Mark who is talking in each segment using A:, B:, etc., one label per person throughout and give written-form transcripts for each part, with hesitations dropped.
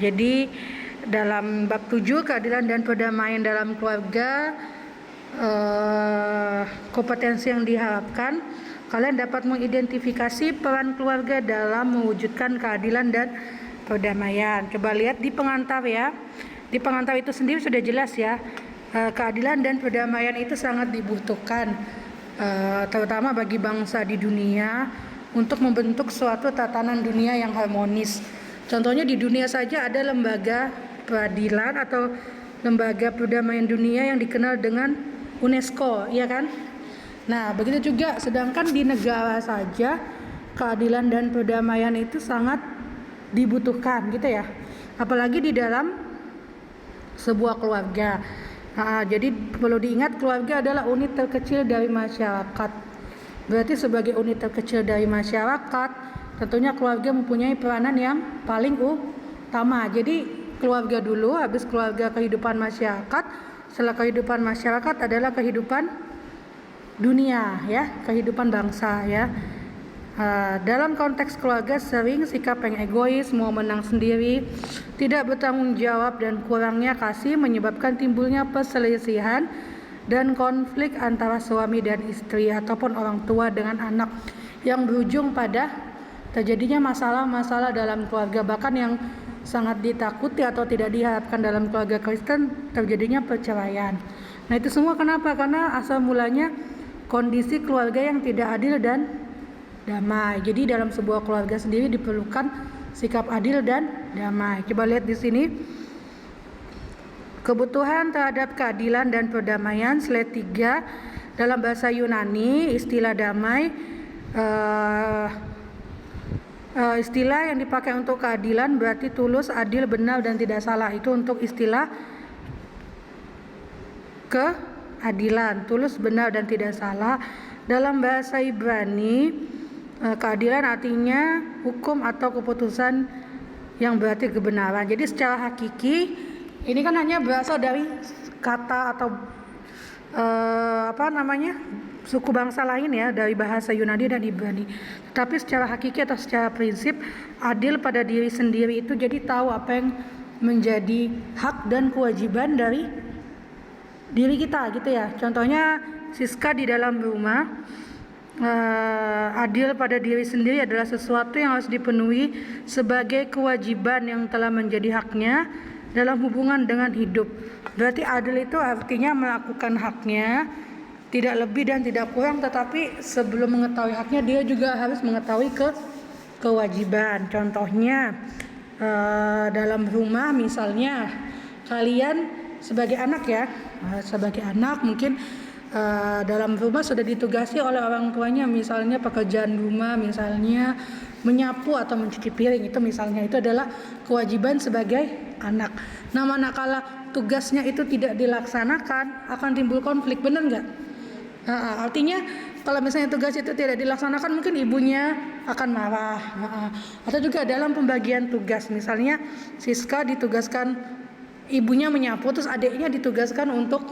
A: Jadi dalam bab 7 keadilan dan perdamaian dalam keluarga, kompetensi yang diharapkan, kalian dapat mengidentifikasi peran keluarga dalam mewujudkan keadilan dan perdamaian. Coba lihat di pengantar ya. Di pengantar itu sendiri sudah jelas ya. Keadilan dan perdamaian itu sangat dibutuhkan, terutama bagi bangsa di dunia untuk membentuk suatu tatanan dunia yang harmonis. Contohnya di dunia saja ada lembaga peradilan atau lembaga perdamaian dunia yang dikenal dengan UNESCO, ya kan? Nah, begitu juga sedangkan di negara saja keadilan dan perdamaian itu sangat dibutuhkan gitu ya. Apalagi di dalam sebuah keluarga. Nah, jadi perlu diingat keluarga adalah unit terkecil dari masyarakat. Berarti sebagai unit terkecil dari masyarakat, tentunya keluarga mempunyai peranan yang paling utama. Jadi keluarga dulu, habis keluarga kehidupan masyarakat, setelah kehidupan masyarakat adalah kehidupan dunia ya, kehidupan bangsa ya. Dalam konteks keluarga sering sikap yang egois, mau menang sendiri, tidak bertanggung jawab dan kurangnya kasih menyebabkan timbulnya perselisihan dan konflik antara suami dan istri ataupun orang tua dengan anak yang berujung pada terjadinya masalah-masalah dalam keluarga, bahkan yang sangat ditakuti atau tidak diharapkan dalam keluarga Kristen, terjadinya perceraian. Nah, itu semua kenapa? Karena asal mulanya kondisi keluarga yang tidak adil dan damai. Jadi dalam sebuah keluarga sendiri diperlukan sikap adil dan damai. Coba lihat di sini. Kebutuhan terhadap keadilan dan perdamaian, slide 3. Dalam bahasa Yunani, istilah damai istilah yang dipakai untuk keadilan berarti tulus, adil, benar, dan tidak salah. Itu untuk istilah keadilan, tulus, benar, dan tidak salah. Dalam bahasa Ibrani, keadilan artinya hukum atau keputusan yang berarti kebenaran. Jadi secara hakiki ini kan hanya berasal dari kata atau suku bangsa lain ya, dari bahasa Yunani dan Ibrani. Tapi secara hakiki atau secara prinsip, adil pada diri sendiri itu jadi tahu apa yang menjadi hak dan kewajiban dari diri kita gitu ya. Contohnya Siska di dalam rumah, adil pada diri sendiri adalah sesuatu yang harus dipenuhi sebagai kewajiban yang telah menjadi haknya dalam hubungan dengan hidup. Berarti adil itu artinya melakukan haknya, tidak lebih dan tidak kurang, tetapi sebelum mengetahui haknya dia juga harus mengetahui kewajiban. Contohnya dalam rumah misalnya kalian sebagai anak ya, sebagai anak mungkin dalam rumah sudah ditugasi oleh orang tuanya, misalnya pekerjaan rumah, misalnya menyapu atau mencuci piring, itu misalnya itu adalah kewajiban sebagai anak. Nah, manakala tugasnya itu tidak dilaksanakan akan timbul konflik, benar nggak? Artinya kalau misalnya tugas itu tidak dilaksanakan mungkin ibunya akan marah. Atau juga dalam pembagian tugas, misalnya Siska ditugaskan ibunya menyapu, terus adiknya ditugaskan untuk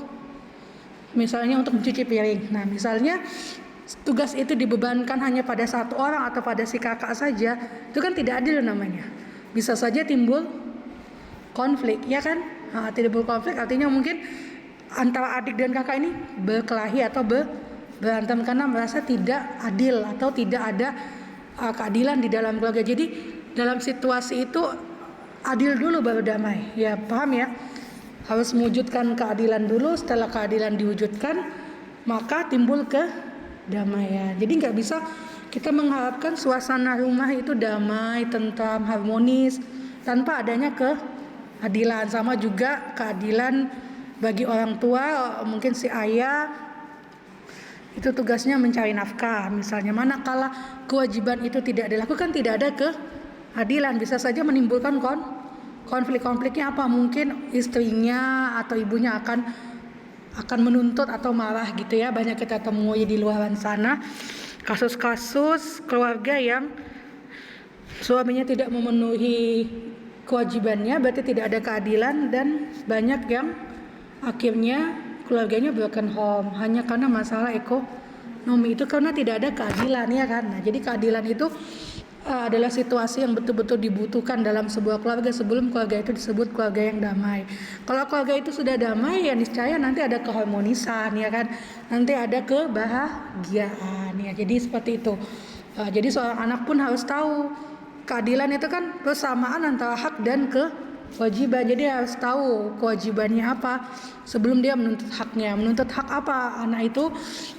A: misalnya untuk mencuci piring. Nah, misalnya tugas itu dibebankan hanya pada satu orang atau pada si kakak saja, itu kan tidak adil namanya. Bisa saja timbul konflik, ya kan? Timbul konflik artinya mungkin antara adik dan kakak ini berkelahi atau berantem karena merasa tidak adil atau tidak ada keadilan di dalam keluarga. Jadi dalam situasi itu adil dulu baru damai. Ya, paham ya? Harus mewujudkan keadilan dulu, setelah keadilan diwujudkan maka timbul kedamaian. Jadi nggak bisa kita mengharapkan suasana rumah itu damai, tentram, harmonis tanpa adanya keadilan. Sama juga keadilan bagi orang tua, mungkin si ayah itu tugasnya mencari nafkah misalnya, manakala kewajiban itu tidak dilakukan, tidak ada keadilan, bisa saja menimbulkan konflik-konfliknya apa? Mungkin istrinya atau ibunya akan menuntut atau marah gitu ya. Banyak kita temui di luaran sana kasus-kasus keluarga yang suaminya tidak memenuhi kewajibannya, berarti tidak ada keadilan, dan banyak yang akhirnya keluarganya broken home hanya karena masalah ekonomi. Itu karena tidak ada keadilan, ya kan? Nah, jadi keadilan itu adalah situasi yang betul-betul dibutuhkan dalam sebuah keluarga sebelum keluarga itu disebut keluarga yang damai. Kalau keluarga itu sudah damai, ya niscaya nanti ada keharmonisan, ya kan, nanti ada kebahagiaan, ya. Jadi seperti itu. Jadi seorang anak pun harus tahu keadilan itu kan persamaan antara hak dan kewajiban. Jadi harus tahu kewajibannya apa sebelum dia menuntut haknya. Menuntut hak apa anak itu?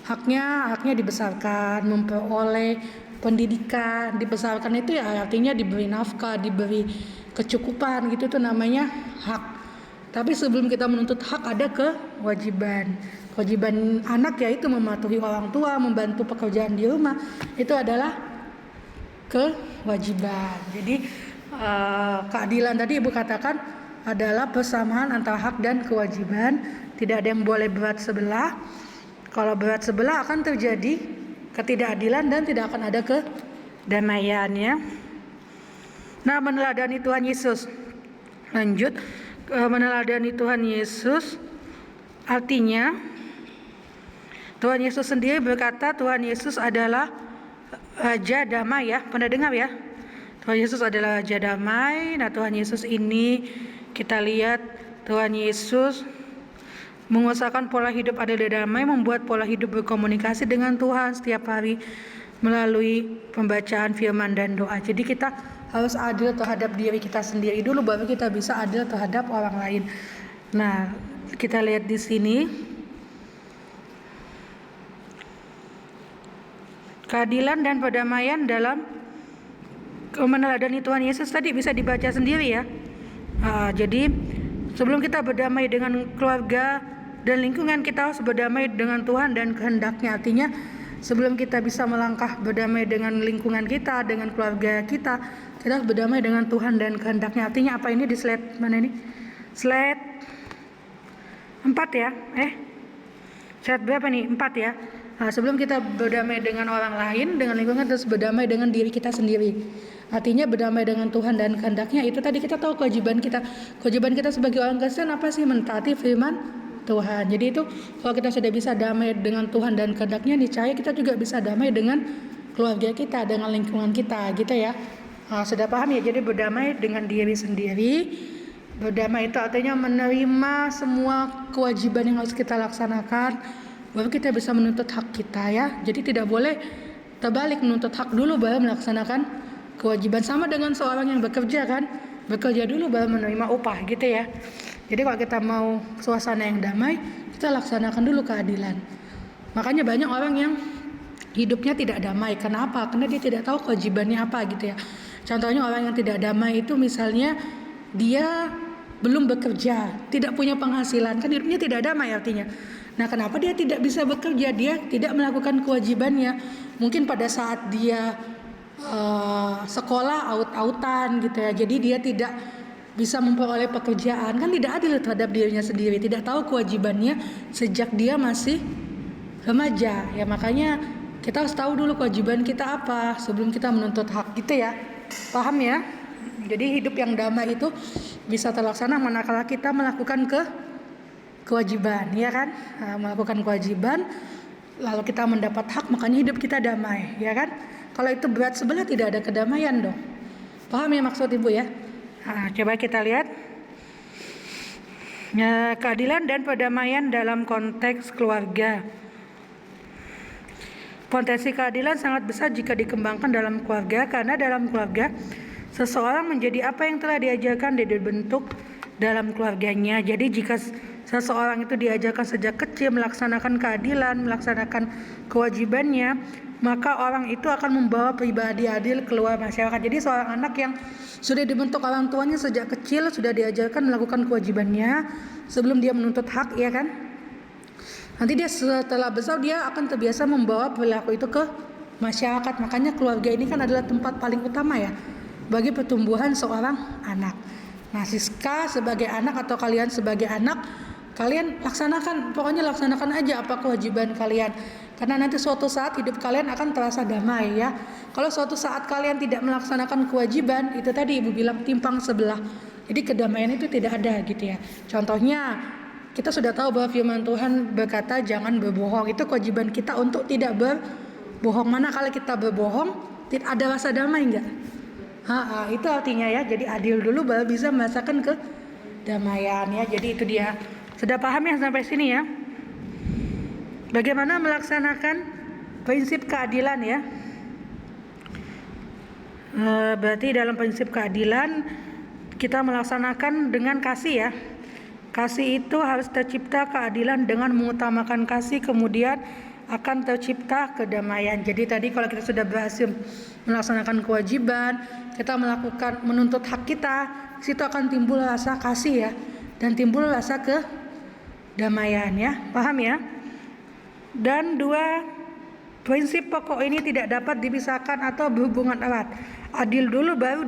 A: Haknya dibesarkan, memperoleh pendidikan, dibesarkan itu ya artinya diberi nafkah, diberi kecukupan, gitu tuh namanya hak. Tapi sebelum kita menuntut hak ada kewajiban. Kewajiban anak yaitu mematuhi orang tua, membantu pekerjaan di rumah, itu adalah kewajiban. Jadi keadilan tadi Ibu katakan adalah persamaan antara hak dan kewajiban. Tidak ada yang boleh berat sebelah. Kalau berat sebelah akan terjadi ketidakadilan dan tidak akan ada kedamaian, ya. Nah, meneladani Tuhan Yesus. Lanjut, meneladani Tuhan Yesus artinya Tuhan Yesus sendiri berkata Tuhan Yesus adalah Raja Damai, ya. Pernah dengar, ya? Tuhan Yesus adalah Raja Damai. Nah, Tuhan Yesus ini kita lihat Tuhan Yesus mengusahakan pola hidup adil dan damai, membuat pola hidup berkomunikasi dengan Tuhan setiap hari melalui pembacaan firman dan doa. Jadi kita harus adil terhadap diri kita sendiri dulu, baru kita bisa adil terhadap orang lain. Nah, kita lihat di sini keadilan dan perdamaian dalam meneladani Tuhan Yesus tadi bisa dibaca sendiri, ya. Jadi sebelum kita berdamai dengan keluarga dan lingkungan, kita harus berdamai dengan Tuhan dan kehendaknya. Artinya sebelum kita bisa melangkah berdamai dengan lingkungan kita, dengan keluarga kita, kita harus berdamai dengan Tuhan dan kehendaknya. Artinya apa ini di slide mana ini? Slide 4, ya. Slide berapa nih? 4, ya. Nah, sebelum kita berdamai dengan orang lain, dengan lingkungan, terus berdamai dengan diri kita sendiri. Artinya berdamai dengan Tuhan dan kehendaknya, itu tadi kita tahu kewajiban kita. Kewajiban kita sebagai orang Kristen apa sih? Mentaati firman Tuhan. Jadi itu kalau kita sudah bisa damai dengan Tuhan dan kehendaknya, niscaya kita juga bisa damai dengan keluarga kita, dengan lingkungan kita, gitu, ya. Sudah paham, ya? Jadi berdamai dengan diri sendiri. Berdamai itu artinya menerima semua kewajiban yang harus kita laksanakan, baru kita bisa menuntut hak kita, ya. Jadi tidak boleh terbalik, menuntut hak dulu baru melaksanakan kewajiban. Sama dengan seorang yang bekerja, kan, bekerja dulu baru menerima upah, gitu, ya. Jadi kalau kita mau suasana yang damai, kita laksanakan dulu keadilan. Makanya banyak orang yang hidupnya tidak damai. Kenapa? Karena dia tidak tahu kewajibannya apa, gitu, ya. Contohnya orang yang tidak damai itu misalnya dia belum bekerja, tidak punya penghasilan, kan hidupnya tidak damai artinya. Nah, kenapa dia tidak bisa bekerja? Dia tidak melakukan kewajibannya. Mungkin pada saat dia sekolah aut-autan, gitu, ya. Jadi dia tidak bisa memperoleh pekerjaan, kan tidak adil terhadap dirinya sendiri, tidak tahu kewajibannya sejak dia masih remaja, ya. Makanya kita harus tahu dulu kewajiban kita apa sebelum kita menuntut hak, gitu, ya. Paham, ya? Jadi hidup yang damai itu bisa terlaksana manakala kita melakukan kewajiban, ya kan? Melakukan kewajiban lalu kita mendapat hak, makanya hidup kita damai, ya kan? Kalau itu berat sebelah, tidak ada kedamaian dong. Paham, ya, maksud Ibu, ya? Coba kita lihat keadilan dan perdamaian dalam konteks keluarga. Potensi keadilan sangat besar jika dikembangkan dalam keluarga, karena dalam keluarga seseorang menjadi apa yang telah diajarkan dan dibentuk dalam keluarganya. Jadi jika seseorang itu diajarkan sejak kecil melaksanakan keadilan, melaksanakan kewajibannya, maka orang itu akan membawa pribadi adil keluar masyarakat. Jadi seorang anak yang sudah dibentuk orang tuanya sejak kecil, sudah diajarkan melakukan kewajibannya sebelum dia menuntut hak, ya kan? Nanti dia setelah besar dia akan terbiasa membawa perilaku itu ke masyarakat. Makanya keluarga ini kan adalah tempat paling utama, ya, bagi pertumbuhan seorang anak. Nah, Siska sebagai anak atau kalian sebagai anak, kalian laksanakan, pokoknya laksanakan aja apa kewajiban kalian. Karena nanti suatu saat hidup kalian akan terasa damai, ya. Kalau suatu saat kalian tidak melaksanakan kewajiban, itu tadi Ibu bilang timpang sebelah. Jadi kedamaian itu tidak ada, gitu, ya. Contohnya, kita sudah tahu bahwa firman Tuhan berkata jangan berbohong. Itu kewajiban kita untuk tidak berbohong. Mana kalau kita berbohong, Ada rasa damai enggak? Itu artinya ya. Jadi adil dulu baru bisa merasakan kedamaian ya. Jadi itu dia. Sudah paham ya sampai sini ya? Bagaimana melaksanakan prinsip keadilan ya? Berarti dalam prinsip keadilan kita melaksanakan dengan kasih ya. Kasih itu harus tercipta keadilan dengan mengutamakan kasih, kemudian akan tercipta kedamaian. Jadi tadi kalau kita sudah berhasil melaksanakan kewajiban, kita menuntut hak kita, situ akan timbul rasa kasih ya, dan timbul rasa kedamaian ya. Paham ya? Dan dua prinsip pokok ini tidak dapat dipisahkan atau berhubungan erat. Adil dulu baru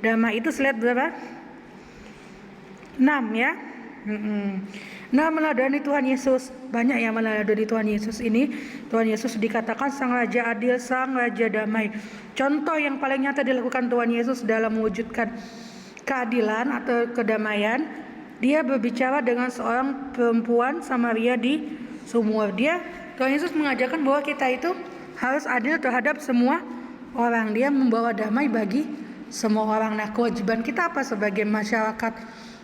A: damai. Itu slide berapa? 6 ya. Nah, meladani Tuhan Yesus. Banyak yang meladani Tuhan Yesus ini. Tuhan Yesus dikatakan Sang Raja Adil, Sang Raja Damai. Contoh yang paling nyata dilakukan Tuhan Yesus dalam mewujudkan keadilan atau kedamaian, dia berbicara dengan seorang perempuan Samaria di sumur. Tuhan Yesus mengajarkan bahwa kita itu harus adil terhadap semua orang. Dia membawa damai bagi semua orang. Nah, kewajiban kita apa sebagai masyarakat?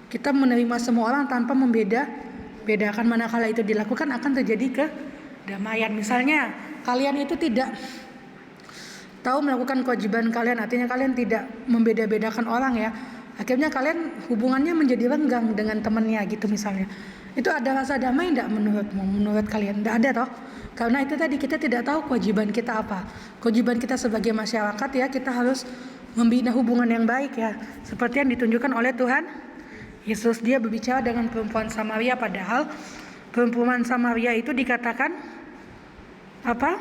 A: Kita menerima semua orang tanpa membedakan. Manakala itu dilakukan akan terjadi kedamaian. Misalnya kalian itu tidak tahu melakukan kewajiban kalian, artinya kalian tidak membeda-bedakan orang ya. Akhirnya kalian hubungannya menjadi renggang dengan temannya gitu misalnya. Itu ada rasa damai tidak menurut kalian? Tidak ada toh. Karena itu tadi kita tidak tahu kewajiban kita apa. Kewajiban kita sebagai masyarakat ya, kita harus membina hubungan yang baik ya. Seperti yang ditunjukkan oleh Tuhan Yesus. Dia berbicara dengan perempuan Samaria, padahal perempuan Samaria itu dikatakan apa?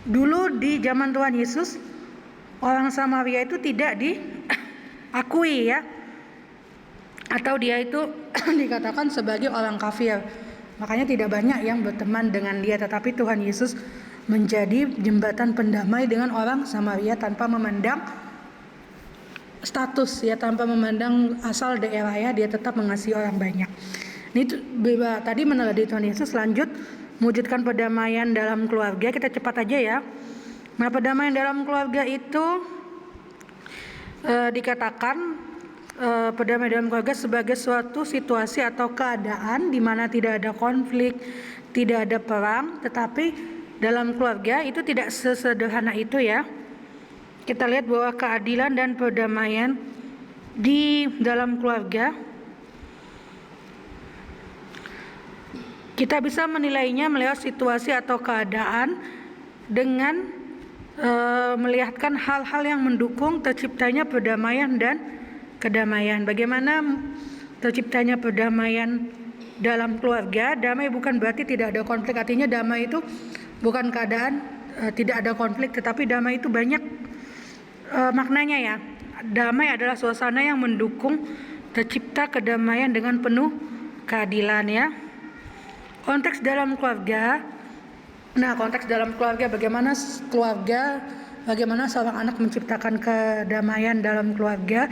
A: Dulu di zaman Tuhan Yesus, orang Samaria itu tidak diakui ya, atau dia itu dikatakan sebagai orang kafir. Makanya tidak banyak yang berteman dengan dia. Tetapi Tuhan Yesus menjadi jembatan pendamai dengan orang Samaria tanpa memandang status ya, tanpa memandang asal daerah ya, dia tetap mengasihi orang banyak. Ini tadi meneladani Tuhan Yesus. Lanjut, mewujudkan perdamaian dalam keluarga. Kita cepat aja ya. Nah, perdamaian dalam keluarga itu dikatakan perdamaian dalam keluarga sebagai suatu situasi atau keadaan di mana tidak ada konflik, tidak ada perang, tetapi dalam keluarga itu tidak sesederhana itu ya. Kita lihat bahwa keadilan dan perdamaian di dalam keluarga kita bisa menilainya melihat situasi atau keadaan dengan melihatkan hal-hal yang mendukung terciptanya perdamaian dan kedamaian. Bagaimana terciptanya perdamaian dalam keluarga? Damai bukan berarti tidak ada konflik. Artinya damai itu bukan keadaan tidak ada konflik, tetapi damai itu banyak maknanya ya. Damai adalah suasana yang mendukung tercipta kedamaian dengan penuh keadilan ya. Konteks dalam keluarga. Nah, konteks dalam keluarga, bagaimana seorang anak menciptakan kedamaian dalam keluarga.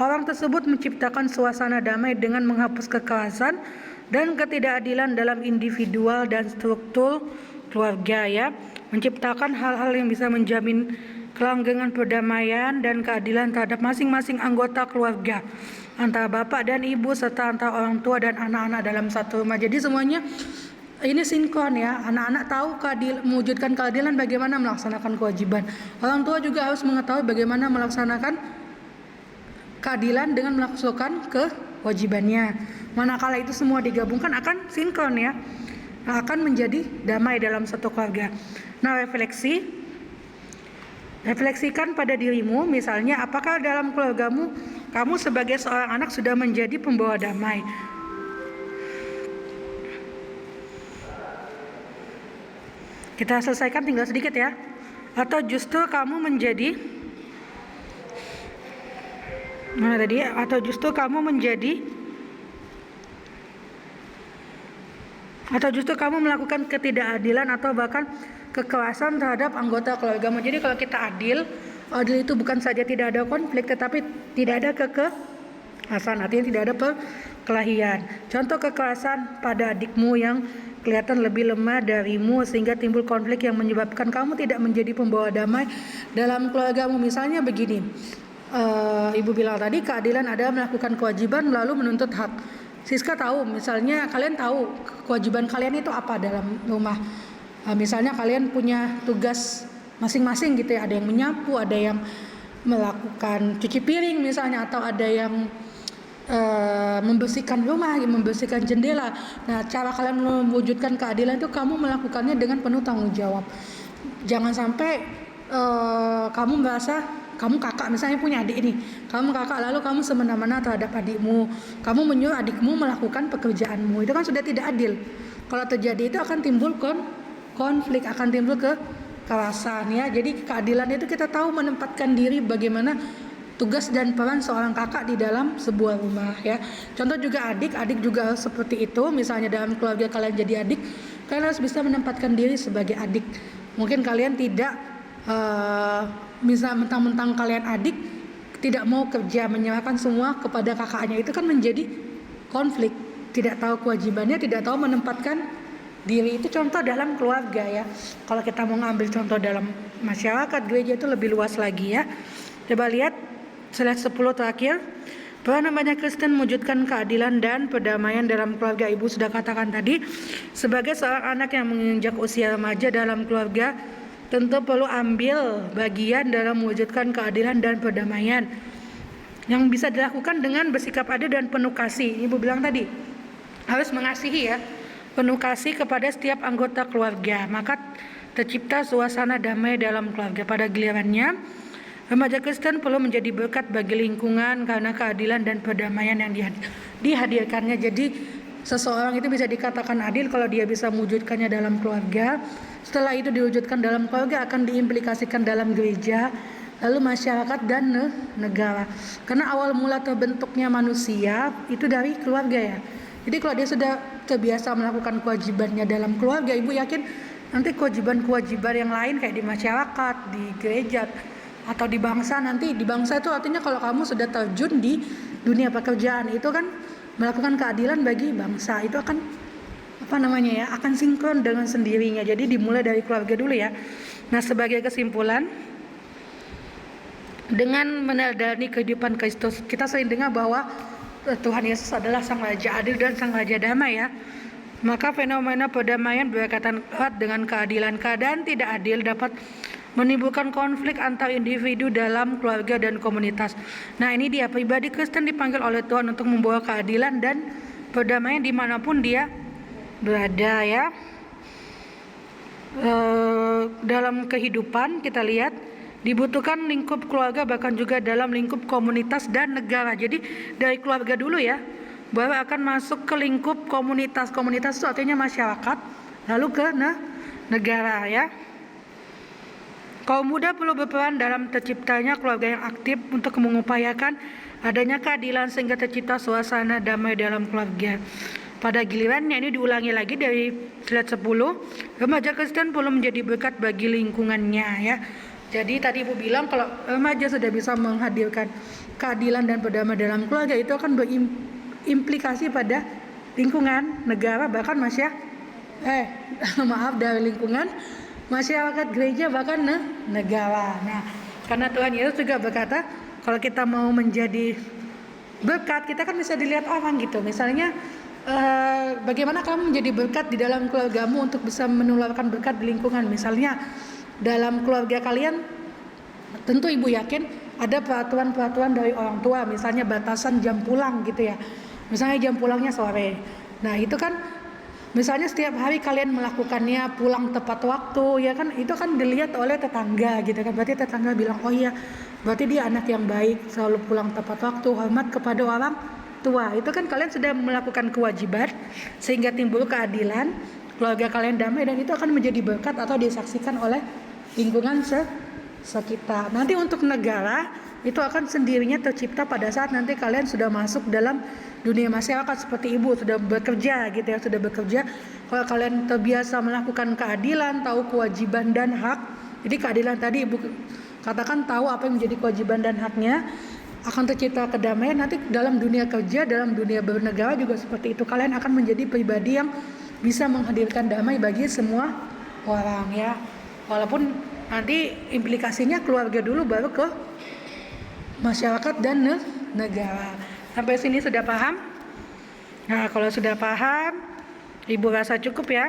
A: Orang tersebut menciptakan suasana damai dengan menghapus kekerasan dan ketidakadilan dalam individual dan struktur keluarga ya. Menciptakan hal-hal yang bisa menjamin kelanggengan perdamaian dan keadilan terhadap masing-masing anggota keluarga, antara bapak dan ibu serta antara orang tua dan anak-anak dalam satu rumah. Jadi semuanya ini sinkron ya. Anak-anak tahu mewujudkan keadilan, bagaimana melaksanakan kewajiban. Orang tua juga harus mengetahui bagaimana melaksanakan keadilan dengan melaksanakan kewajibannya. Manakala itu semua digabungkan akan sinkron ya, akan menjadi damai dalam satu keluarga. Nah, refleksikan pada dirimu, misalnya apakah dalam keluargamu kamu sebagai seorang anak sudah menjadi pembawa damai? Kita selesaikan tinggal sedikit ya. Atau justru kamu menjadi melakukan ketidakadilan atau bahkan kekerasan terhadap anggota keluargamu. Jadi kalau kita adil itu bukan saja tidak ada konflik, tetapi tidak ada kekerasan, artinya tidak ada perkelahian. Contoh kekerasan pada adikmu yang kelihatan lebih lemah darimu sehingga timbul konflik yang menyebabkan kamu tidak menjadi pembawa damai dalam keluargamu. Misalnya begini, ibu bilang tadi keadilan adalah melakukan kewajiban lalu menuntut hak. Siska tahu, misalnya kalian tahu kewajiban kalian itu apa dalam rumah. Misalnya kalian punya tugas masing-masing gitu ya, ada yang menyapu, ada yang melakukan cuci piring misalnya, atau ada yang membersihkan rumah, membersihkan jendela. Nah, cara kalian mewujudkan keadilan itu kamu melakukannya dengan penuh tanggung jawab. Jangan sampai kamu merasa kamu kakak, misalnya punya adik ini, kamu kakak lalu kamu semena-mena terhadap adikmu, kamu menyuruh adikmu melakukan pekerjaanmu, itu kan sudah tidak adil. Kalau terjadi itu akan timbul konflik, akan timbul kekerasan ya. Jadi keadilan itu kita tahu menempatkan diri bagaimana tugas dan peran seorang kakak di dalam sebuah rumah ya. Contoh juga adik juga seperti itu. Misalnya dalam keluarga kalian jadi adik, kalian harus bisa menempatkan diri sebagai adik. Mungkin kalian tidak bisa mentang-mentang kalian adik tidak mau kerja, menyerahkan semua kepada kakaknya, itu kan menjadi konflik. Tidak tahu kewajibannya, tidak tahu menempatkan diri. Itu contoh dalam keluarga ya. Kalau kita mau ngambil contoh dalam masyarakat, gereja itu lebih luas lagi ya. Coba lihat slide 10 terakhir. Peran banyak Kristen mewujudkan keadilan dan perdamaian dalam keluarga. Ibu sudah katakan tadi, sebagai seorang anak yang menginjak usia remaja dalam keluarga, tentu perlu ambil bagian dalam mewujudkan keadilan dan perdamaian yang bisa dilakukan dengan bersikap adil dan penuh kasih. Ibu bilang tadi, harus mengasihi ya, penuh kasih kepada setiap anggota keluarga. Maka tercipta suasana damai dalam keluarga. Pada gilirannya, remaja Kristen perlu menjadi berkat bagi lingkungan karena keadilan dan perdamaian yang dihadirkannya. Jadi seseorang itu bisa dikatakan adil kalau dia bisa mewujudkannya dalam keluarga. Setelah itu diwujudkan dalam keluarga, akan diimplikasikan dalam gereja, lalu masyarakat dan negara. Karena awal mula terbentuknya manusia itu dari keluarga ya. Jadi kalau dia sudah terbiasa melakukan kewajibannya dalam keluarga, ibu yakin nanti kewajiban-kewajiban yang lain kayak di masyarakat, di gereja, atau di bangsa, nanti di bangsa itu artinya kalau kamu sudah terjun di dunia pekerjaan, itu kan melakukan keadilan bagi bangsa, itu akan akan sinkron dengan sendirinya. Jadi dimulai dari keluarga dulu ya. Nah, sebagai kesimpulan, dengan meneladani kehidupan Kristus, kita sering dengar bahwa Tuhan Yesus adalah Sang Raja Adil dan Sang Raja Damai ya. Maka fenomena perdamaian berkaitan erat dengan keadilan. Keadaan tidak adil dapat menimbulkan konflik antar individu dalam keluarga dan komunitas. Nah, ini dia, pribadi Kristen dipanggil oleh Tuhan untuk membawa keadilan dan perdamaian dimanapun dia berada ya. Dalam kehidupan kita lihat dibutuhkan lingkup keluarga, bahkan juga dalam lingkup komunitas dan negara. Jadi dari keluarga dulu ya, baru akan masuk ke lingkup komunitas. Komunitas itu artinya masyarakat, lalu ke negara ya. Kaum muda perlu berperan dalam terciptanya keluarga yang aktif untuk mengupayakan adanya keadilan sehingga tercipta suasana damai dalam keluarga. Pada gilirannya, ini diulangi lagi dari slide 10, remaja Kristen perlu menjadi berkat bagi lingkungannya ya. Jadi tadi ibu bilang kalau remaja sudah bisa menghadirkan keadilan dan perdamaian dalam keluarga, itu akan berimplikasi pada lingkungan, negara, bahkan dari lingkungan, masyarakat, gereja, bahkan negara. Nah, karena Tuhan Yesus juga berkata kalau kita mau menjadi berkat, kita kan bisa dilihat orang gitu. Misalnya bagaimana kamu menjadi berkat di dalam keluargamu untuk bisa menularkan berkat di lingkungan. Misalnya dalam keluarga kalian, tentu ibu yakin ada peraturan-peraturan dari orang tua, misalnya batasan jam pulang gitu ya. Misalnya jam pulangnya sore. Nah, itu kan misalnya setiap hari kalian melakukannya, pulang tepat waktu ya kan, itu kan dilihat oleh tetangga gitu kan. Berarti tetangga bilang, oh iya, berarti dia anak yang baik, selalu pulang tepat waktu, hormat kepada orang tua. Itu kan kalian sudah melakukan kewajiban sehingga timbul keadilan, keluarga kalian damai, dan itu akan menjadi berkat atau disaksikan oleh lingkungan sekitar. Nanti untuk negara itu akan sendirinya tercipta pada saat nanti kalian sudah masuk dalam dunia masyarakat seperti ibu sudah bekerja gitu ya, sudah bekerja. Kalau kalian terbiasa melakukan keadilan, tahu kewajiban dan hak. Jadi keadilan tadi ibu katakan tahu apa yang menjadi kewajiban dan haknya. akan tercipta kedamaian. Nanti dalam dunia kerja, dalam dunia bernegara juga seperti itu. Kalian akan menjadi pribadi yang bisa menghadirkan damai bagi semua orang ya. Walaupun nanti implikasinya keluarga dulu baru ke masyarakat dan negara. Sampai sini sudah paham? Nah, kalau sudah paham, Ibu rasa cukup ya.